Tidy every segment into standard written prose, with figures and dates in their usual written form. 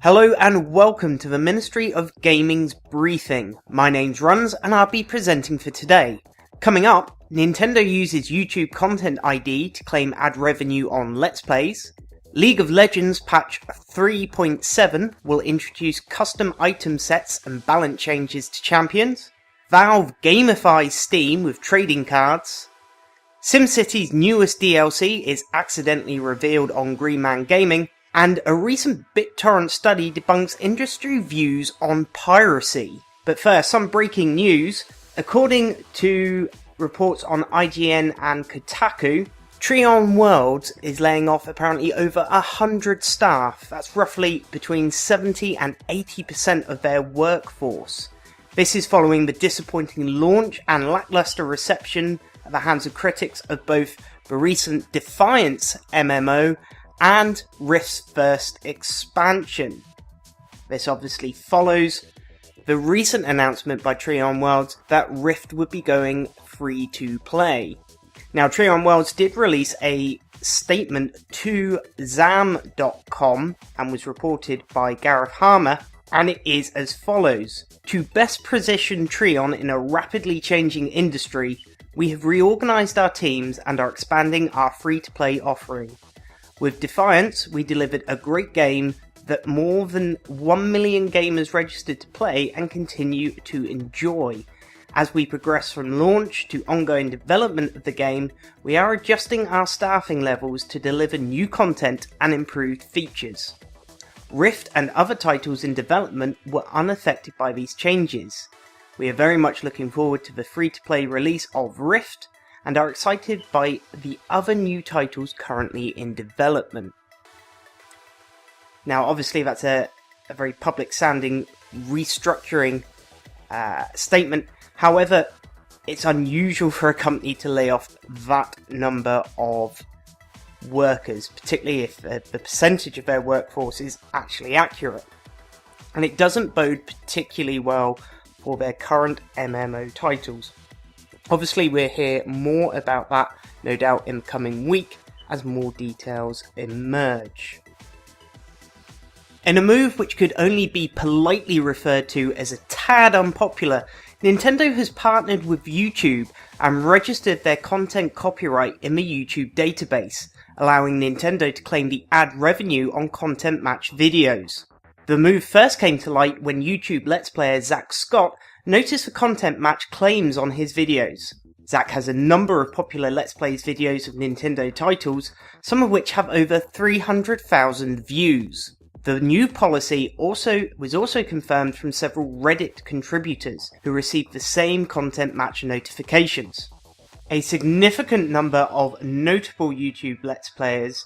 Hello and welcome to the Ministry of Gaming's briefing. My name's Runs and I'll be presenting for today. Coming up, Nintendo uses YouTube Content ID to claim ad revenue on Let's Plays. League of Legends patch 3.7 will introduce custom item sets and balance changes to champions. Valve gamifies Steam with trading cards. SimCity's newest DLC is accidentally revealed on Green Man Gaming. And a recent BitTorrent study debunks industry views on piracy. But first, some breaking news. According to reports on IGN and Kotaku, Trion Worlds is laying off apparently over 100 staff. That's roughly between 70 and 80% of their workforce. This is following the disappointing launch and lackluster reception at the hands of critics of both the recent Defiance MMO and Rift's first expansion. This obviously follows the recent announcement by Trion Worlds that Rift would be going free to play. Now, Trion Worlds did release a statement to Zam.com and was reported by Gareth Harmer, and it is as follows. To best position Trion in a rapidly changing industry, we have reorganised our teams and are expanding our free-to-play offering. With Defiance, we delivered a great game that more than 1 million gamers registered to play and continue to enjoy. As we progress from launch to ongoing development of the game, we are adjusting our staffing levels to deliver new content and improved features. Rift and other titles in development were unaffected by these changes. We are very much looking forward to the free-to-play release of Rift, and are excited by the other new titles currently in development. Now, obviously that's a very public sounding restructuring statement. However, it's unusual for a company to lay off that number of workers, particularly if the percentage of their workforce is actually accurate. And it doesn't bode particularly well for their current MMO titles. Obviously, we'll hear more about that, no doubt, in the coming week as more details emerge. In a move which could only be politely referred to as a tad unpopular, Nintendo has partnered with YouTube and registered their content copyright in the YouTube database, allowing Nintendo to claim the ad revenue on content match videos. The move first came to light when YouTube Let's Player Zach Scott noticed the content match claims on his videos. Zach has a number of popular Let's Plays videos of Nintendo titles, some of which have over 300,000 views. The new policy was also confirmed from several Reddit contributors who received the same content match notifications. A significant number of notable YouTube Let's Players,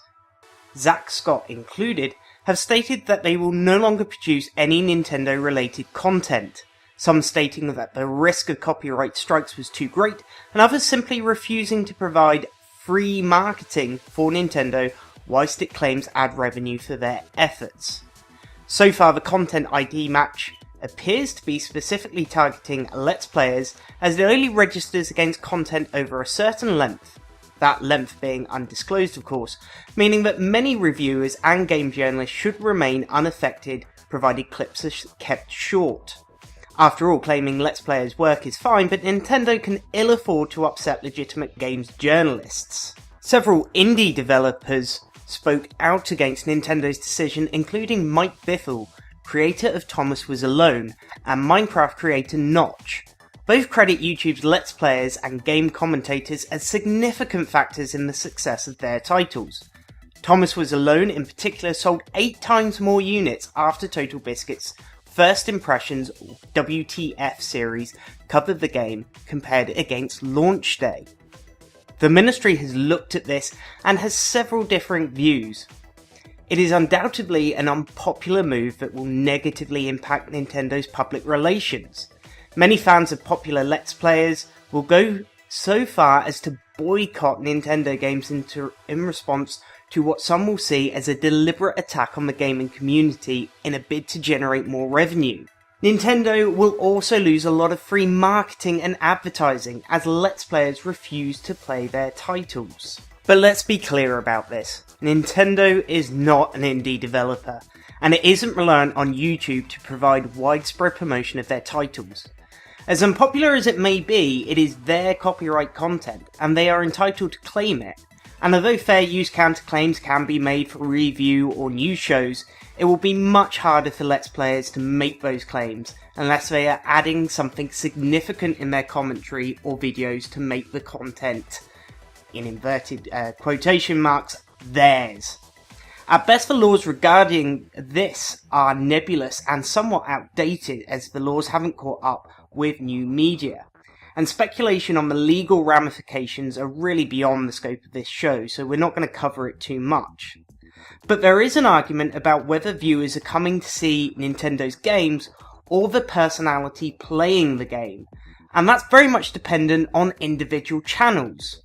Zach Scott included, have stated that they will no longer produce any Nintendo-related content, some stating that the risk of copyright strikes was too great, and others simply refusing to provide free marketing for Nintendo whilst it claims ad revenue for their efforts. So far, the Content ID match appears to be specifically targeting Let's Players, as it only registers against content over a certain length, that length being undisclosed of course, meaning that many reviewers and game journalists should remain unaffected provided clips are kept short. After all, claiming Let's Players' work is fine, but Nintendo can ill afford to upset legitimate games journalists. Several indie developers spoke out against Nintendo's decision, including Mike Bithell, creator of Thomas Was Alone, and Minecraft creator Notch. Both credit YouTube's Let's Players and game commentators as significant factors in the success of their titles. Thomas Was Alone in particular sold 8 times more units after TotalBiscuit's First Impressions WTF series covered the game compared against launch day. The Ministry has looked at this and has several different views. It is undoubtedly an unpopular move that will negatively impact Nintendo's public relations. Many fans of popular Let's Players will go so far as to boycott Nintendo games in response to what some will see as a deliberate attack on the gaming community in a bid to generate more revenue. Nintendo will also lose a lot of free marketing and advertising as Let's Players refuse to play their titles. But let's be clear about this. Nintendo is not an indie developer, and it isn't reliant on YouTube to provide widespread promotion of their titles. As unpopular as it may be, it is their copyright content, and they are entitled to claim it. And although fair use counterclaims can be made for review or news shows, it will be much harder for Let's Players to make those claims unless they are adding something significant in their commentary or videos to make the content, in inverted quotation marks, theirs. At best, the laws regarding this are nebulous and somewhat outdated, as the laws haven't caught up with new media. And speculation on the legal ramifications are really beyond the scope of this show, so we're not going to cover it too much. But there is an argument about whether viewers are coming to see Nintendo's games or the personality playing the game, and that's very much dependent on individual channels.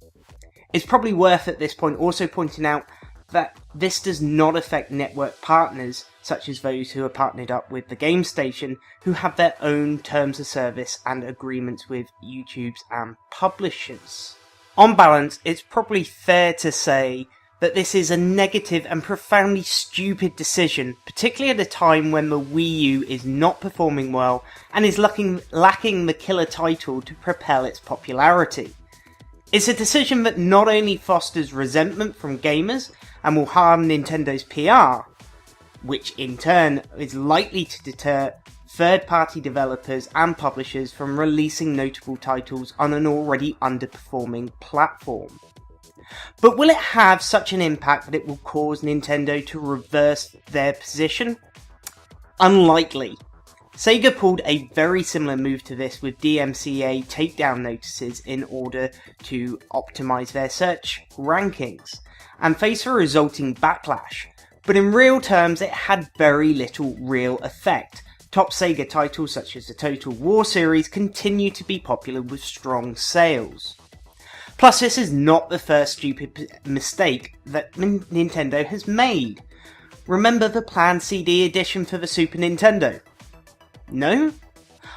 It's probably worth at this point also pointing out that this does not affect network partners, such as those who are partnered up with the Game Station, who have their own terms of service and agreements with YouTube's and publishers. On balance, it's probably fair to say that this is a negative and profoundly stupid decision, particularly at a time when the Wii U is not performing well and is lacking the killer title to propel its popularity. It's a decision that not only fosters resentment from gamers and will harm Nintendo's PR, which in turn is likely to deter third-party developers and publishers from releasing notable titles on an already underperforming platform. But will it have such an impact that it will cause Nintendo to reverse their position? Unlikely. Sega pulled a very similar move to this with DMCA takedown notices in order to optimize their search rankings, and faced a resulting backlash. But in real terms, it had very little real effect. Top Sega titles such as the Total War series continue to be popular with strong sales. Plus, this is not the first stupid mistake that Nintendo has made. Remember the planned CD edition for the Super Nintendo? No?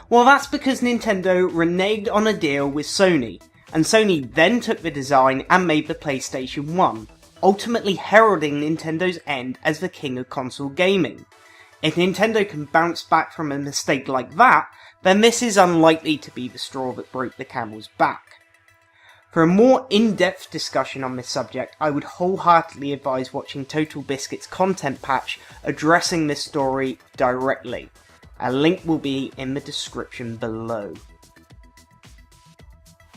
Well, that's because Nintendo reneged on a deal with Sony, and Sony then took the design and made the PlayStation 1, ultimately heralding Nintendo's end as the king of console gaming. If Nintendo can bounce back from a mistake like that, then this is unlikely to be the straw that broke the camel's back. For a more in-depth discussion on this subject, I would wholeheartedly advise watching TotalBiscuit's content patch addressing this story directly. A link will be in the description below.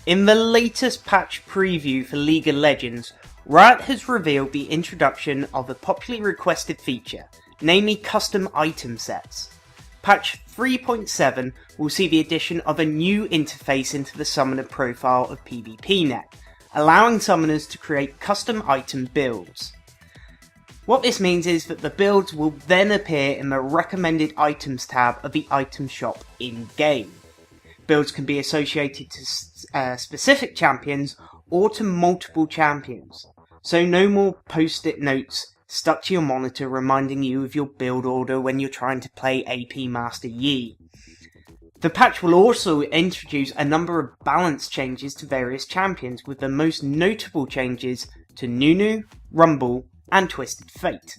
In the latest patch preview for League of Legends, Riot has revealed the introduction of a popularly requested feature, namely custom item sets. Patch 3.7 will see the addition of a new interface into the summoner profile of PvPnet, allowing summoners to create custom item builds. What this means is that the builds will then appear in the recommended items tab of the item shop in-game. Builds can be associated to specific champions or to multiple champions, so no more post-it notes stuck to your monitor reminding you of your build order when you're trying to play AP Master Yi. The patch will also introduce a number of balance changes to various champions, with the most notable changes to Nunu, Rumble, and Twisted Fate.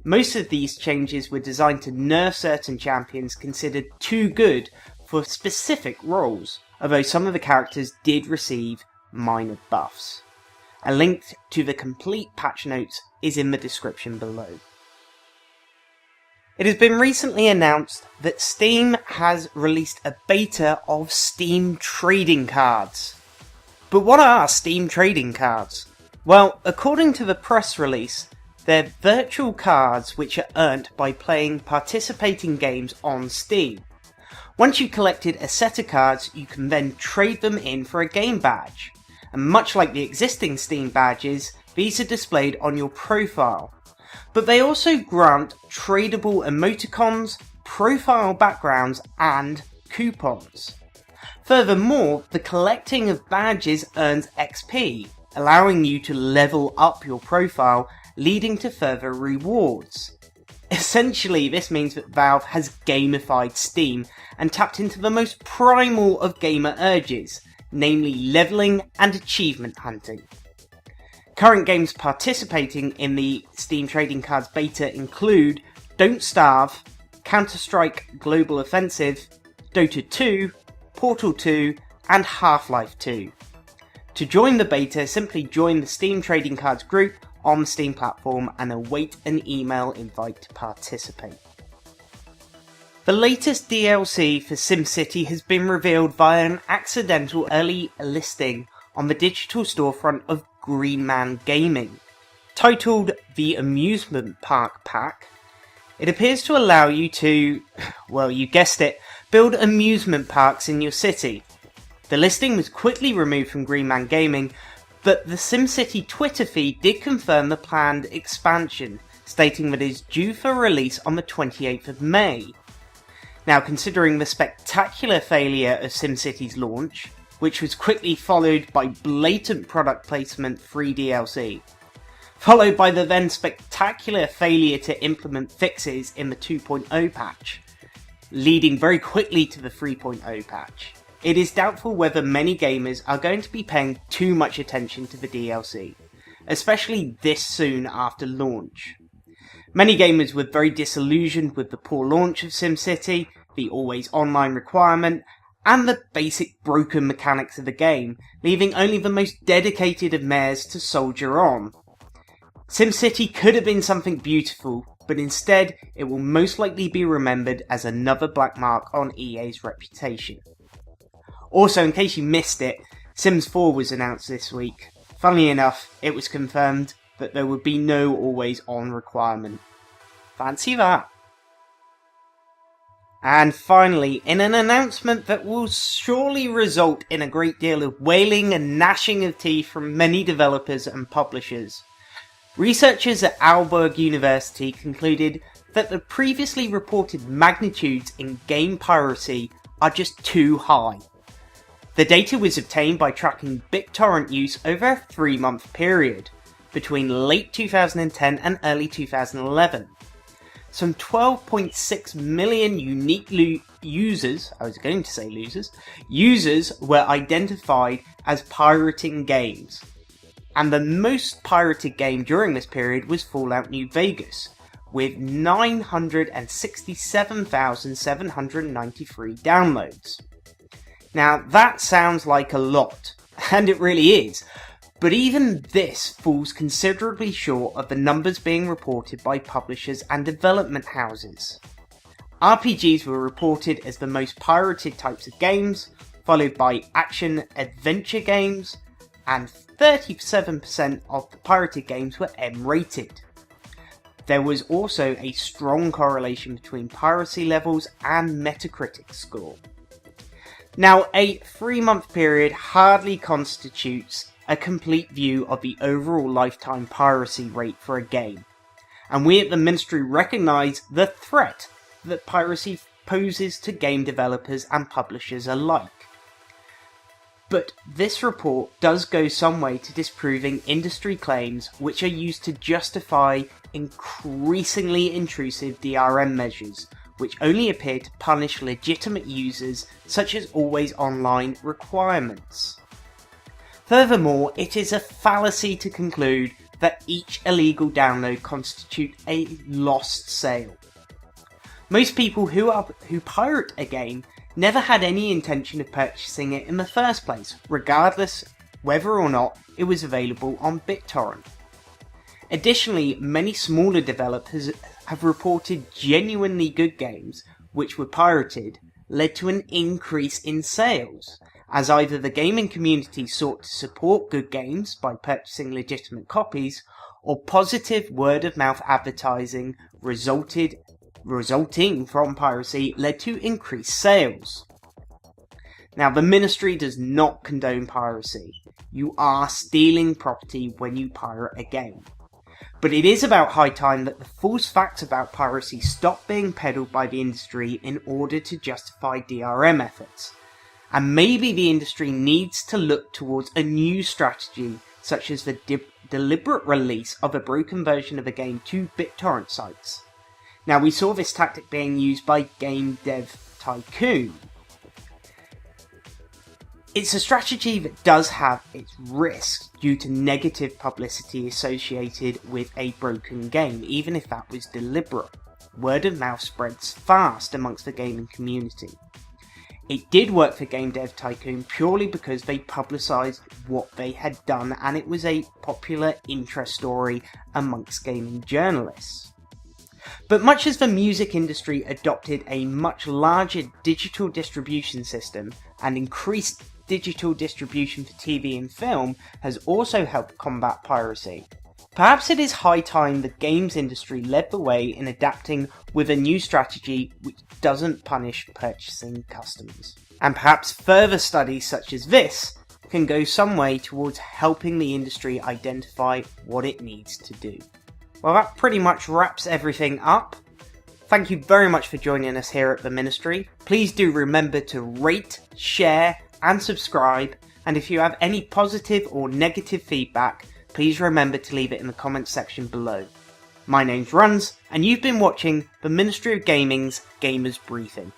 Most of these changes were designed to nerf certain champions considered too good for specific roles, although some of the characters did receive minor buffs. A link to the complete patch notes is in the description below. It has been recently announced that Steam has released a beta of Steam trading cards. But what are Steam trading cards? Well, according to the press release, they're virtual cards which are earned by playing participating games on Steam. Once you've collected a set of cards, you can then trade them in for a game badge. And much like the existing Steam badges, these are displayed on your profile. But they also grant tradable emoticons, profile backgrounds, and coupons. Furthermore, the collecting of badges earns XP, allowing you to level up your profile, leading to further rewards. Essentially, this means that Valve has gamified Steam and tapped into the most primal of gamer urges, namely leveling and achievement hunting. Current games participating in the Steam Trading Cards beta include Don't Starve, Counter-Strike Global Offensive, Dota 2, Portal 2, and Half-Life 2. To join the beta, simply join the Steam Trading Cards group on the Steam platform and await an email invite to participate. The latest DLC for SimCity has been revealed via an accidental early listing on the digital storefront of Green Man Gaming. Titled the Amusement Park Pack, it appears to allow you to, well, you guessed it, build amusement parks in your city. The listing was quickly removed from Green Man Gaming, but the SimCity Twitter feed did confirm the planned expansion, stating that it is due for release on the 28th of May. Now, considering the spectacular failure of SimCity's launch, which was quickly followed by blatant product placement free DLC, followed by the then spectacular failure to implement fixes in the 2.0 patch, leading very quickly to the 3.0 patch, it is doubtful whether many gamers are going to be paying too much attention to the DLC, especially this soon after launch. Many gamers were very disillusioned with the poor launch of SimCity, the always online requirement, and the basic broken mechanics of the game, leaving only the most dedicated of mayors to soldier on. SimCity could have been something beautiful, but instead it will most likely be remembered as another black mark on EA's reputation. Also, in case you missed it, Sims 4 was announced this week. Funnily enough, it was confirmed that there would be no always on requirement. Fancy that! And finally, in an announcement that will surely result in a great deal of wailing and gnashing of teeth from many developers and publishers, researchers at Aalborg University concluded that the previously reported magnitudes in game piracy are just too high. The data was obtained by tracking BitTorrent use over a 3-month period, between late 2010 and early 2011. Some 12.6 million unique users were identified as pirating games. And the most pirated game during this period was Fallout New Vegas, with 967,793 downloads. Now that sounds like a lot, and it really is, but even this falls considerably short of the numbers being reported by publishers and development houses. RPGs were reported as the most pirated types of games, followed by action-adventure games, and 37% of the pirated games were M-rated. There was also a strong correlation between piracy levels and Metacritic score. Now, a 3-month period hardly constitutes a complete view of the overall lifetime piracy rate for a game, and we at the Ministry recognise the threat that piracy poses to game developers and publishers alike. But this report does go some way to disproving industry claims which are used to justify increasingly intrusive DRM measures, which only appear to punish legitimate users such as always online requirements. Furthermore, it is a fallacy to conclude that each illegal download constitutes a lost sale. Most people who pirate a game never had any intention of purchasing it in the first place, regardless whether or not it was available on BitTorrent. Additionally, many smaller developers have reported genuinely good games which were pirated led to an increase in sales, as either the gaming community sought to support good games by purchasing legitimate copies, or positive word-of-mouth advertising resulting from piracy led to increased sales. Now, the Ministry does not condone piracy. You are stealing property when you pirate a game. But it is about high time that the false facts about piracy stop being peddled by the industry in order to justify DRM efforts. And maybe the industry needs to look towards a new strategy, such as the deliberate release of a broken version of a game to BitTorrent sites. Now, we saw this tactic being used by Game Dev Tycoon. It's a strategy that does have its risks due to negative publicity associated with a broken game, even if that was deliberate. word of mouth spreads fast amongst the gaming community. It did work for Game Dev Tycoon purely because they publicised what they had done and it was a popular interest story amongst gaming journalists. But much as the music industry adopted a much larger digital distribution system and increased digital distribution for TV and film has also helped combat piracy, perhaps it is high time the games industry led the way in adapting with a new strategy which doesn't punish purchasing customers. And perhaps further studies such as this can go some way towards helping the industry identify what it needs to do. Well, that pretty much wraps everything up. Thank you very much for joining us here at the Ministry. Please do remember to rate, share and subscribe, and if you have any positive or negative feedback, please remember to leave it in the comments section below. My name's Runs, and you've been watching the Ministry of Gaming's Gamers Briefing.